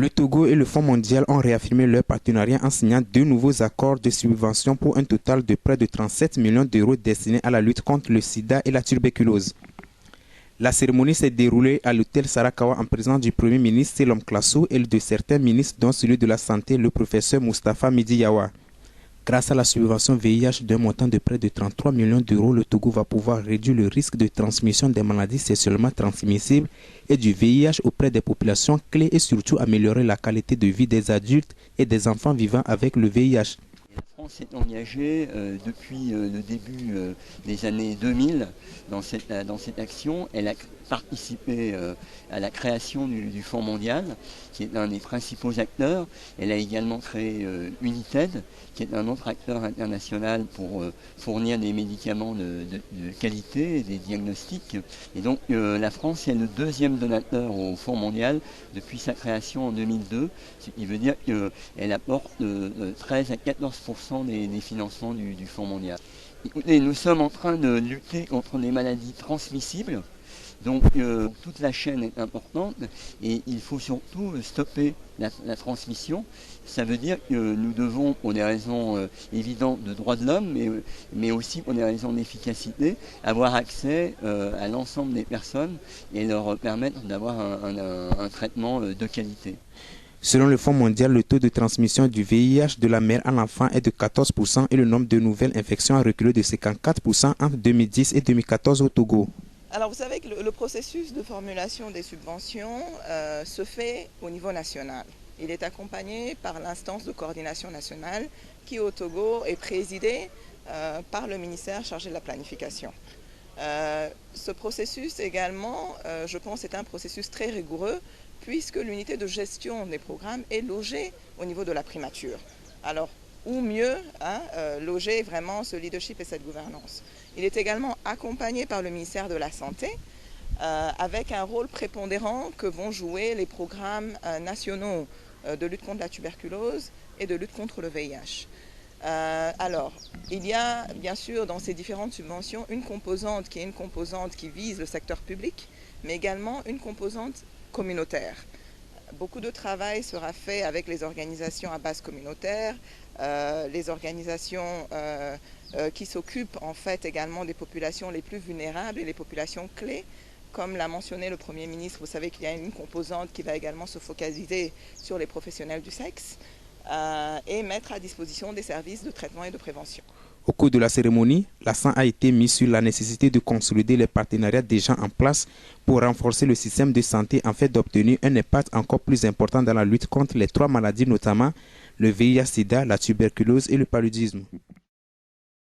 Le Togo et le Fonds mondial ont réaffirmé leur partenariat en signant deux nouveaux accords de subvention pour un total de près de 37 millions d'euros destinés à la lutte contre le sida et la tuberculose. La cérémonie s'est déroulée à l'hôtel Sarakawa en présence du Premier ministre Selom Klasso et de certains ministres dont celui de la Santé, le professeur Moustapha Midiyawa. Grâce à la subvention VIH d'un montant de près de 33 millions d'euros, le Togo va pouvoir réduire le risque de transmission des maladies sexuellement transmissibles et du VIH auprès des populations clés et surtout améliorer la qualité de vie des adultes et des enfants vivant avec le VIH. La France s'est engagée depuis le début des années 2000 dans cette action. Elle a participé à la création du Fonds mondial, qui est un des principaux acteurs. Elle a également créé United, qui est un autre acteur international pour fournir des médicaments de qualité et des diagnostics. Et donc la France est le deuxième donateur au Fonds mondial depuis sa création en 2002, ce qui veut dire qu'elle apporte 13 à 14% des financements du Fonds mondial. Écoutez, nous sommes en train de lutter contre les maladies transmissibles. Donc toute la chaîne est importante et il faut surtout stopper la transmission. Ça veut dire que nous devons, pour des raisons évidentes de droits de l'homme, mais aussi pour des raisons d'efficacité, avoir accès à l'ensemble des personnes et leur permettre d'avoir un traitement de qualité. Selon le Fonds mondial, le taux de transmission du VIH de la mère à l'enfant est de 14% et le nombre de nouvelles infections a reculé de 54% entre 2010 et 2014 au Togo. Alors vous savez que le processus de formulation des subventions se fait au niveau national. Il est accompagné par l'instance de coordination nationale qui au Togo est présidée par le ministère chargé de la planification. Ce processus également, je pense, est un processus très rigoureux puisque l'unité de gestion des programmes est logée au niveau de la primature. Alors, ou mieux, loger vraiment ce leadership et cette gouvernance. Il est également accompagné par le ministère de la Santé avec un rôle prépondérant que vont jouer les programmes nationaux de lutte contre la tuberculose et de lutte contre le VIH. Alors, il y a bien sûr dans ces différentes subventions une composante qui vise le secteur public, mais également une composante communautaire. Beaucoup de travail sera fait avec les organisations à base communautaire, les organisations qui s'occupent en fait également des populations les plus vulnérables et les populations clés. Comme l'a mentionné le Premier ministre, vous savez qu'il y a une composante qui va également se focaliser sur les professionnels du sexe et mettre à disposition des services de traitement et de prévention. Au cours de la cérémonie, l'accent a été mis sur la nécessité de consolider les partenariats déjà en place pour renforcer le système de santé afin d'obtenir un impact encore plus important dans la lutte contre les trois maladies, notamment le VIH-Sida, la tuberculose et le paludisme.